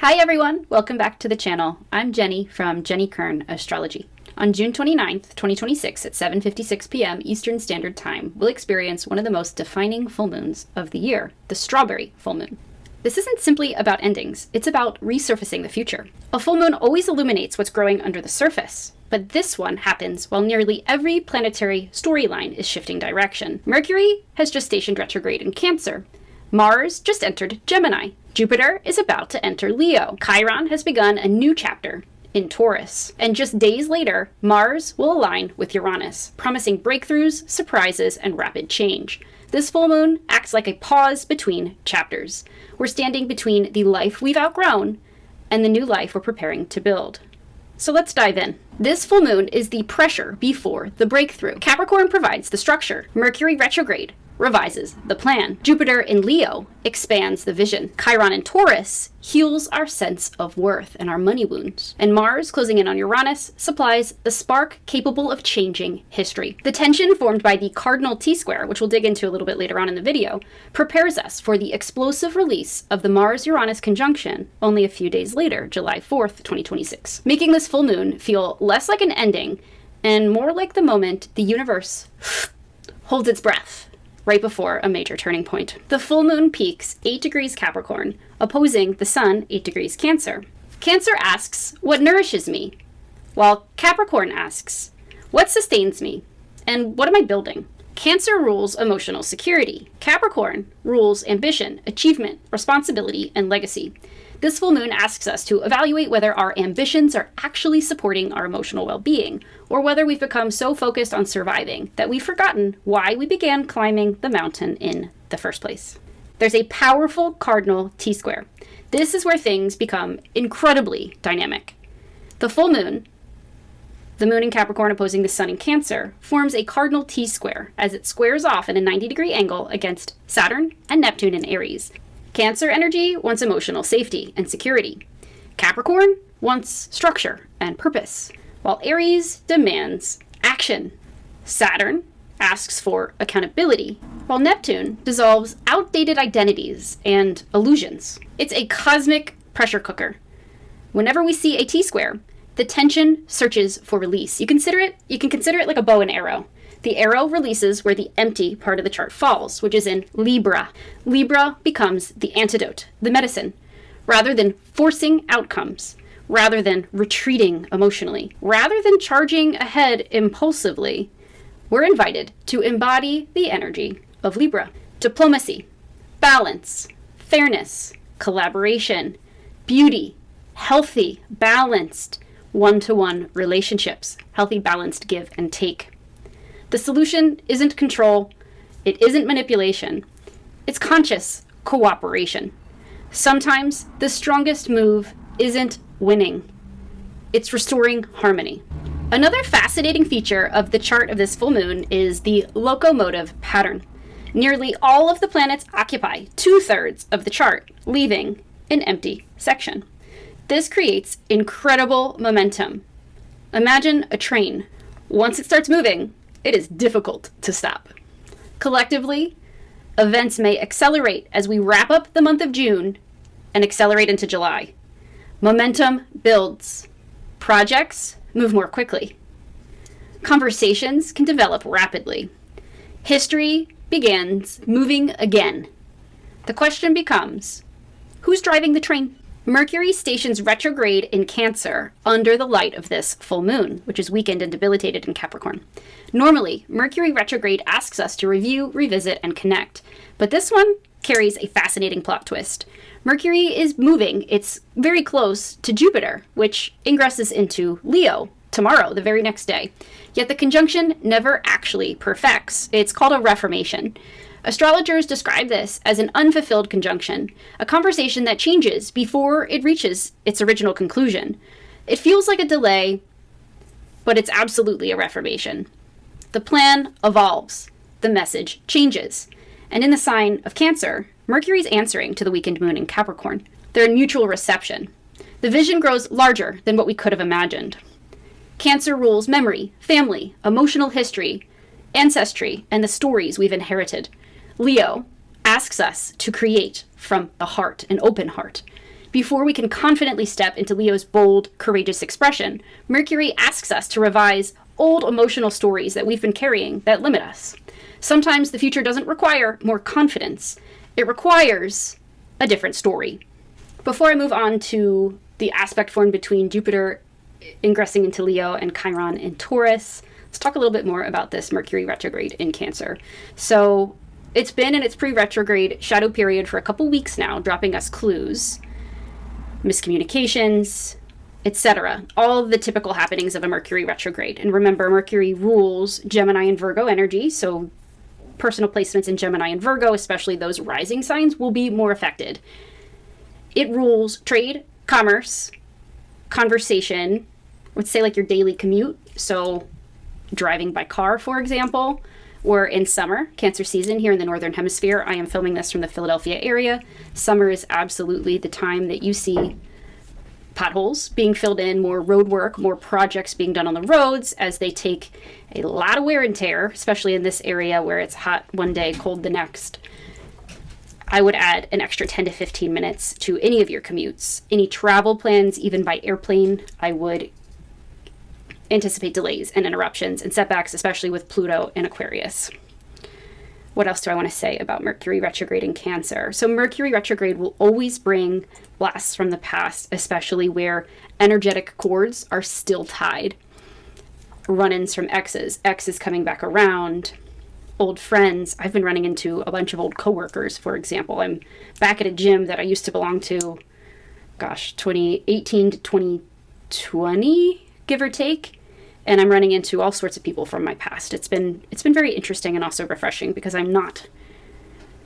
Hi everyone, welcome back to the channel. I'm Jenny from Jenny Kern Astrology. On June 29th, 2026 at 7:56 p.m. Eastern Standard Time, we'll experience one of the most defining full moons of the year, the strawberry full moon. This isn't simply about endings, it's about resurfacing the future. A full moon always illuminates what's growing under the surface, but this one happens while nearly every planetary storyline is shifting direction. Mercury has just stationed retrograde in Cancer. Mars just entered Gemini. Jupiter is about to enter Leo. Chiron has begun a new chapter in Taurus. And just days later, Mars will align with Uranus, promising breakthroughs, surprises, and rapid change. This full moon acts like a pause between chapters. We're standing between the life we've outgrown and the new life we're preparing to build. So let's dive in. This full moon is the pressure before the breakthrough. Capricorn provides the structure. Mercury Retrograde revises the plan. Jupiter in Leo expands the vision. Chiron in Taurus heals our sense of worth and our money wounds. And Mars, closing in on Uranus, supplies the spark capable of changing history. The tension formed by the Cardinal T-Square, which we'll dig into a little bit later on in the video, prepares us for the explosive release of the Mars-Uranus conjunction only a few days later, July 4th, 2026, making this full moon feel less like an ending and more like the moment the universe holds its breath right before a major turning point. The full moon peaks 8 degrees Capricorn, opposing the sun 8 degrees Cancer. Cancer asks, what nourishes me? While Capricorn asks, what sustains me? And what am I building? Cancer rules emotional security. Capricorn rules ambition, achievement, responsibility, and legacy. This full moon asks us to evaluate whether our ambitions are actually supporting our emotional well-being, or whether we've become so focused on surviving that we've forgotten why we began climbing the mountain in the first place. There's a powerful Cardinal T-Square. This is where things become incredibly dynamic. The full moon, the moon in Capricorn opposing the sun in Cancer, forms a Cardinal T-Square as it squares off in a 90-degree angle against Saturn and Neptune in Aries. Cancer energy wants emotional safety and security. Capricorn wants structure and purpose, while Aries demands action. Saturn asks for accountability, while Neptune dissolves outdated identities and illusions. It's a cosmic pressure cooker. Whenever we see a T-square, the tension searches for release. You can consider it like a bow and arrow. The arrow releases where the empty part of the chart falls, which is in Libra. Libra becomes the antidote, the medicine, rather than forcing outcomes, rather than retreating emotionally, rather than charging ahead impulsively. We're invited to embody the energy of Libra. Diplomacy, balance, fairness, collaboration, beauty, healthy, balanced, one-to-one relationships, healthy, balanced give and take. The solution isn't control, it isn't manipulation, it's conscious cooperation. Sometimes the strongest move isn't winning, it's restoring harmony. Another fascinating feature of the chart of this full moon is the locomotive pattern. Nearly all of the planets occupy 2/3 of the chart, leaving an empty section. This creates incredible momentum. Imagine a train. Once it starts moving, it is difficult to stop. Collectively, events may accelerate as we wrap up the month of June and accelerate into July. Momentum builds. Projects move more quickly. Conversations can develop rapidly. History begins moving again. The question becomes, who's driving the train? Mercury stations retrograde in Cancer under the light of this full moon, which is weakened and debilitated in Capricorn. Normally, Mercury retrograde asks us to review, revisit, and connect, but this one carries a fascinating plot twist. Mercury is moving, it's very close to Jupiter, which ingresses into Leo tomorrow, the very next day. Yet the conjunction never actually perfects. It's called a reformation. Astrologers describe this as an unfulfilled conjunction, a conversation that changes before it reaches its original conclusion. It feels like a delay, but it's absolutely a reformation. The plan evolves, the message changes, and in the sign of Cancer, Mercury's answering to the weakened moon in Capricorn. They're in mutual reception. The vision grows larger than what we could have imagined. Cancer rules memory, family, emotional history, ancestry, and the stories we've inherited. Leo asks us to create from the heart, an open heart. Before we can confidently step into Leo's bold, courageous expression, Mercury asks us to revise old emotional stories that we've been carrying that limit us. Sometimes the future doesn't require more confidence. It requires a different story. Before I move on to the aspect formed between Jupiter ingressing into Leo and Chiron in Taurus, let's talk a little bit more about this Mercury retrograde in Cancer. So it's been in its pre-retrograde shadow period for a couple weeks now, dropping us clues, miscommunications, etc. All of the typical happenings of a Mercury retrograde. And remember, Mercury rules Gemini and Virgo energy, so personal placements in Gemini and Virgo, especially those rising signs, will be more affected. It rules trade, commerce, conversation, let's say like your daily commute, so driving by car, for example. We're in summer, Cancer season here in the Northern Hemisphere. I am filming this from the Philadelphia area. Summer is absolutely the time that you see potholes being filled in, more road work, more projects being done on the roads as they take a lot of wear and tear, especially in this area where it's hot one day, cold the next. I would add an extra 10 to 15 minutes to any of your commutes. Any travel plans, even by airplane, I would anticipate delays and interruptions and setbacks, especially with Pluto in Aquarius. What else do I want to say about Mercury retrograde in Cancer? So Mercury retrograde will always bring blasts from the past, especially where energetic cords are still tied. Run-ins from exes coming back around, old friends. I've been running into a bunch of old coworkers, for example. I'm back at a gym that I used to belong to, 2018 to 2020, give or take. And I'm running into all sorts of people from my past. It's been very interesting and also refreshing because I'm not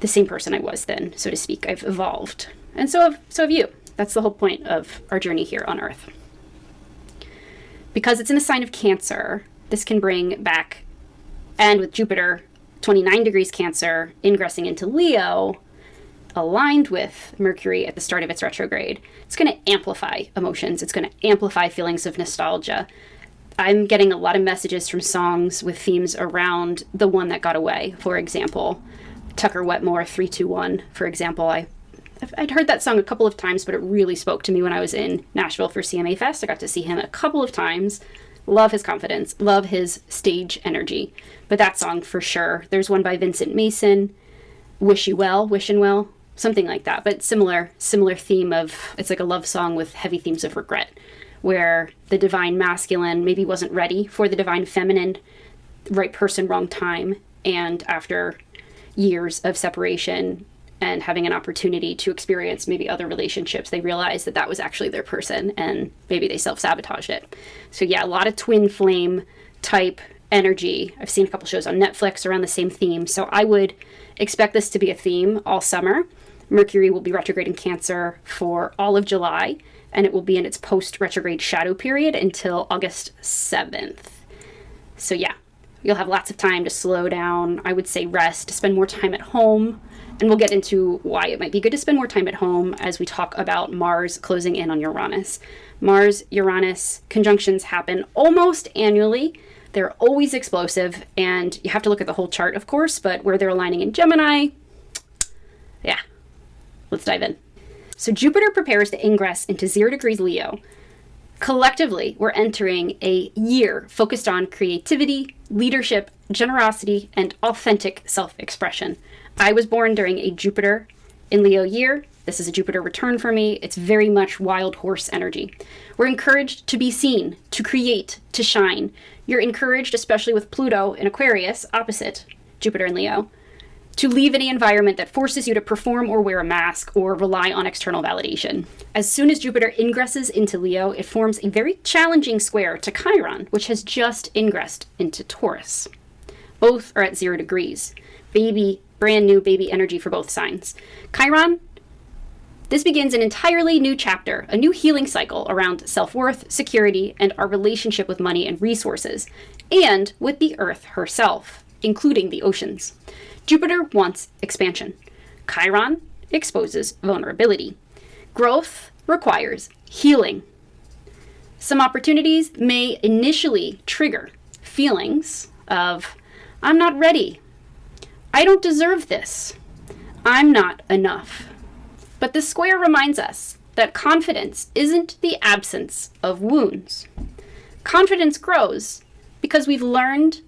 the same person I was then, so to speak. I've evolved. And so have you. That's the whole point of our journey here on Earth. Because it's in a sign of Cancer, this can bring back, and with Jupiter 29 degrees Cancer ingressing into Leo, aligned with Mercury at the start of its retrograde, it's going to amplify emotions. It's going to amplify feelings of nostalgia. I'm getting a lot of messages from songs with themes around The One That Got Away, for example. Tucker Wetmore, 321, for example. I'd heard that song a couple of times, but it really spoke to me when I was in Nashville for CMA Fest. I got to see him a couple of times. Love his confidence, love his stage energy. But that song for sure. There's one by Vincent Mason, Wishin' Well, something like that. But similar theme of, it's like a love song with heavy themes of regret, where the divine masculine maybe wasn't ready for the divine feminine, right person, wrong time. And after years of separation and having an opportunity to experience maybe other relationships, they realized that was actually their person and maybe they self-sabotaged it. So yeah, a lot of twin flame type energy. I've seen a couple shows on Netflix around the same theme. So I would expect this to be a theme all summer. Mercury will be retrograde in Cancer for all of July, and it will be in its post-retrograde shadow period until August 7th. So yeah, you'll have lots of time to slow down, I would say rest, spend more time at home, and we'll get into why it might be good to spend more time at home as we talk about Mars closing in on Uranus. Mars-Uranus conjunctions happen almost annually. They're always explosive, and you have to look at the whole chart, of course, but where they're aligning in Gemini, yeah, let's dive in. So Jupiter prepares to ingress into 0 degrees Leo. Collectively, we're entering a year focused on creativity, leadership, generosity, and authentic self-expression. I was born during a Jupiter in Leo year. This is a Jupiter return for me. It's very much wild horse energy. We're encouraged to be seen, to create, to shine. You're encouraged, especially with Pluto in Aquarius, opposite Jupiter in Leo, to leave any environment that forces you to perform or wear a mask or rely on external validation. As soon as Jupiter ingresses into Leo, it forms a very challenging square to Chiron, which has just ingressed into Taurus. Both are at 0 degrees. Brand new baby energy for both signs. Chiron, this begins an entirely new chapter, a new healing cycle around self-worth, security, and our relationship with money and resources, and with the Earth herself, including the oceans. Jupiter wants expansion. Chiron exposes vulnerability. Growth requires healing. Some opportunities may initially trigger feelings of, I'm not ready. I don't deserve this. I'm not enough. But the square reminds us that confidence isn't the absence of wounds. Confidence grows because we've learned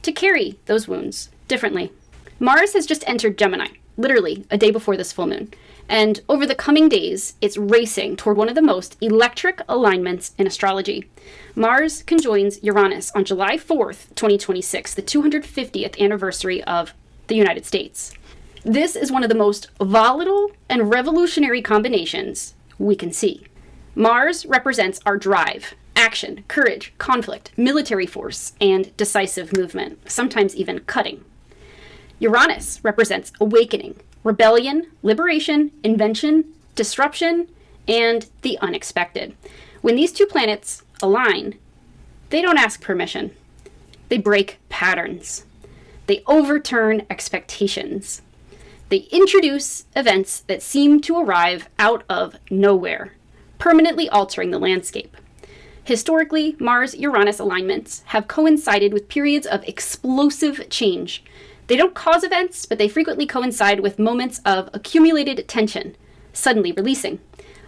to carry those wounds differently. Mars has just entered Gemini, literally a day before this full moon. And over the coming days, it's racing toward one of the most electric alignments in astrology. Mars conjoins Uranus on July 4th, 2026, the 250th anniversary of the United States. This is one of the most volatile and revolutionary combinations we can see. Mars represents our drive, action, courage, conflict, military force, and decisive movement, sometimes even cutting. Uranus represents awakening, rebellion, liberation, invention, disruption, and the unexpected. When these two planets align, they don't ask permission. They break patterns. They overturn expectations. They introduce events that seem to arrive out of nowhere, permanently altering the landscape. Historically, Mars-Uranus alignments have coincided with periods of explosive change. They don't cause events, but they frequently coincide with moments of accumulated tension, suddenly releasing.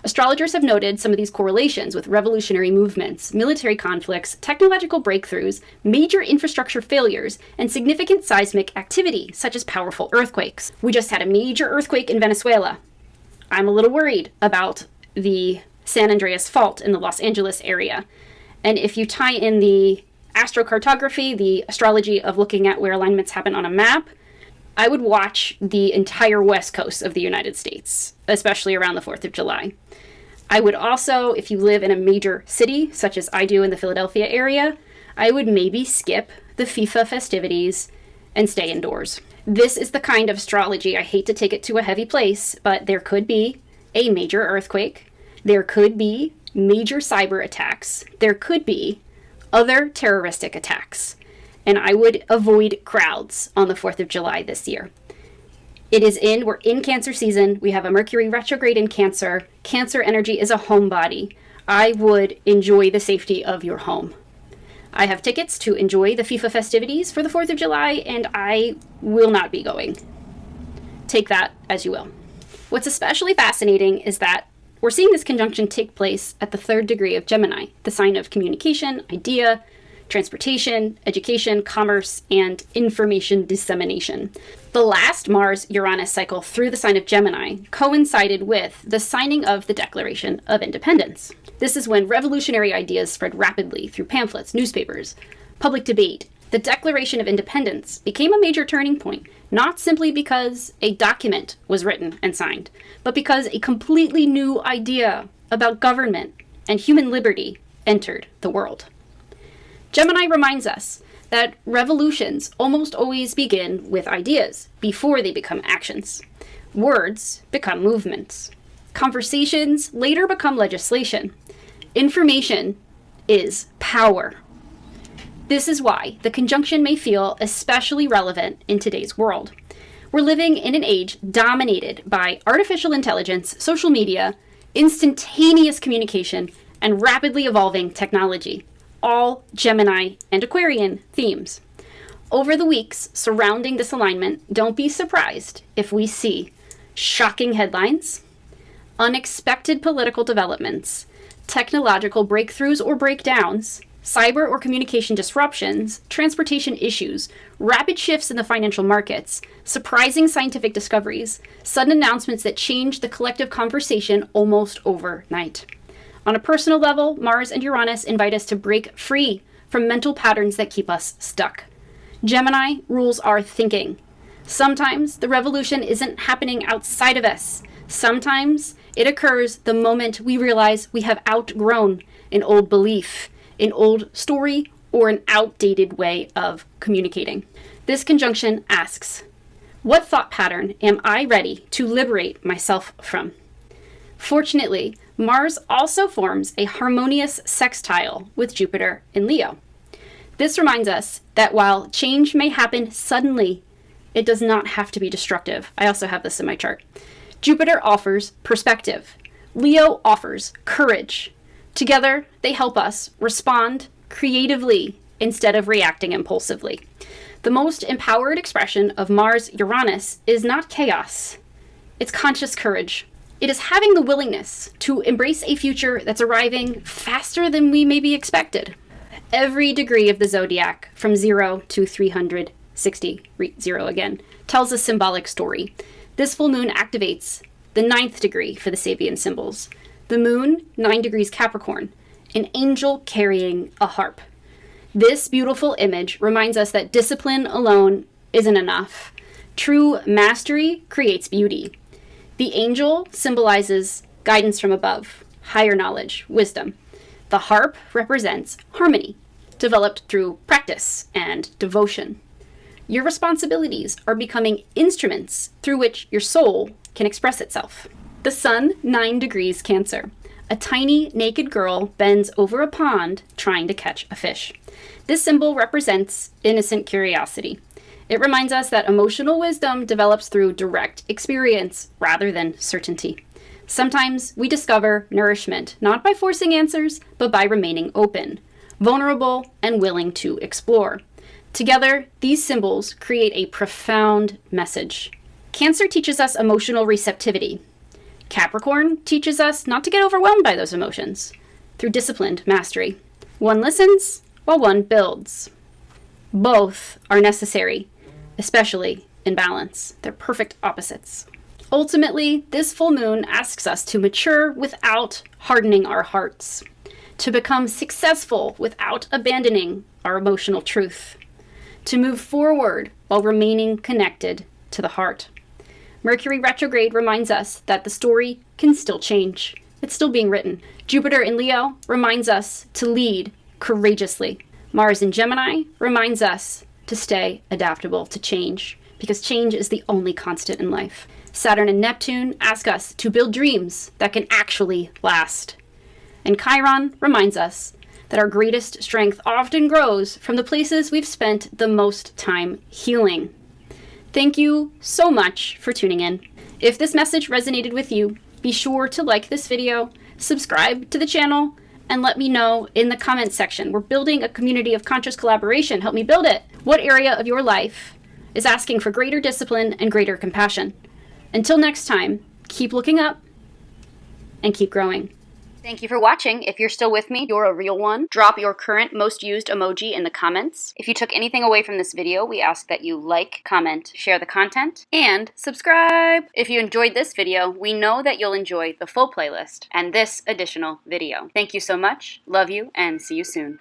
Astrologers have noted some of these correlations with revolutionary movements, military conflicts, technological breakthroughs, major infrastructure failures, and significant seismic activity, such as powerful earthquakes. We just had a major earthquake in Venezuela. I'm a little worried about the San Andreas Fault in the Los Angeles area. And if you tie in the astrocartography, the astrology of looking at where alignments happen on a map, I would watch the entire west coast of the United States, especially around the 4th of July. I would also, if you live in a major city, such as I do in the Philadelphia area, I would maybe skip the FIFA festivities and stay indoors. This is the kind of astrology, I hate to take it to a heavy place, but there could be a major earthquake, there could be major cyber attacks, there could be other terroristic attacks, and I would avoid crowds on the 4th of July this year. We're in Cancer season. We have a Mercury retrograde in Cancer. Cancer energy is a homebody. I would enjoy the safety of your home. I have tickets to enjoy the FIFA festivities for the 4th of July, and I will not be going. Take that as you will. What's especially fascinating is that we're seeing this conjunction take place at the 3rd degree of Gemini, the sign of communication, idea, transportation, education, commerce, and information dissemination. The last Mars-Uranus cycle through the sign of Gemini coincided with the signing of the Declaration of Independence. This is when revolutionary ideas spread rapidly through pamphlets, newspapers, public debate. The Declaration of Independence became a major turning point, not simply because a document was written and signed, but because a completely new idea about government and human liberty entered the world. Gemini reminds us that revolutions almost always begin with ideas before they become actions. Words become movements. Conversations later become legislation. Information is power. This is why the conjunction may feel especially relevant in today's world. We're living in an age dominated by artificial intelligence, social media, instantaneous communication, and rapidly evolving technology, all Gemini and Aquarian themes. Over the weeks surrounding this alignment, don't be surprised if we see shocking headlines, unexpected political developments, technological breakthroughs or breakdowns, cyber or communication disruptions, transportation issues, rapid shifts in the financial markets, surprising scientific discoveries, sudden announcements that change the collective conversation almost overnight. On a personal level, Mars and Uranus invite us to break free from mental patterns that keep us stuck. Gemini rules our thinking. Sometimes the revolution isn't happening outside of us. Sometimes it occurs the moment we realize we have outgrown an old belief, an old story, or an outdated way of communicating. This conjunction asks, what thought pattern am I ready to liberate myself from? Fortunately, Mars also forms a harmonious sextile with Jupiter in Leo. This reminds us that while change may happen suddenly, it does not have to be destructive. I also have this in my chart. Jupiter offers perspective. Leo offers courage. Together, they help us respond creatively instead of reacting impulsively. The most empowered expression of Mars-Uranus is not chaos. It's conscious courage. It is having the willingness to embrace a future that's arriving faster than we maybe expected. Every degree of the zodiac, from 0 to 360, 0 again, tells a symbolic story. This full moon activates the 9th degree for the Sabian symbols. The moon, 9 degrees Capricorn, an angel carrying a harp. This beautiful image reminds us that discipline alone isn't enough. True mastery creates beauty. The angel symbolizes guidance from above, higher knowledge, wisdom. The harp represents harmony, developed through practice and devotion. Your responsibilities are becoming instruments through which your soul can express itself. The sun, 9 degrees Cancer. A tiny, naked girl bends over a pond trying to catch a fish. This symbol represents innocent curiosity. It reminds us that emotional wisdom develops through direct experience rather than certainty. Sometimes we discover nourishment not by forcing answers, but by remaining open, vulnerable, and willing to explore. Together, these symbols create a profound message. Cancer teaches us emotional receptivity. Capricorn teaches us not to get overwhelmed by those emotions through disciplined mastery. One listens while one builds. Both are necessary, especially in balance. They're perfect opposites. Ultimately, this full moon asks us to mature without hardening our hearts, to become successful without abandoning our emotional truth, to move forward while remaining connected to the heart. Mercury Retrograde reminds us that the story can still change. It's still being written. Jupiter in Leo reminds us to lead courageously. Mars in Gemini reminds us to stay adaptable to change, because change is the only constant in life. Saturn and Neptune ask us to build dreams that can actually last. And Chiron reminds us that our greatest strength often grows from the places we've spent the most time healing. Thank you so much for tuning in. If this message resonated with you, be sure to like this video, subscribe to the channel, and let me know in the comments section. We're building a community of conscious collaboration. Help me build it. What area of your life is asking for greater discipline and greater compassion? Until next time, keep looking up and keep growing. Thank you for watching. If you're still with me, you're a real one. Drop your current most used emoji in the comments. If you took anything away from this video, we ask that you like, comment, share the content, and subscribe. If you enjoyed this video, we know that you'll enjoy the full playlist and this additional video. Thank you so much. Love you, and see you soon.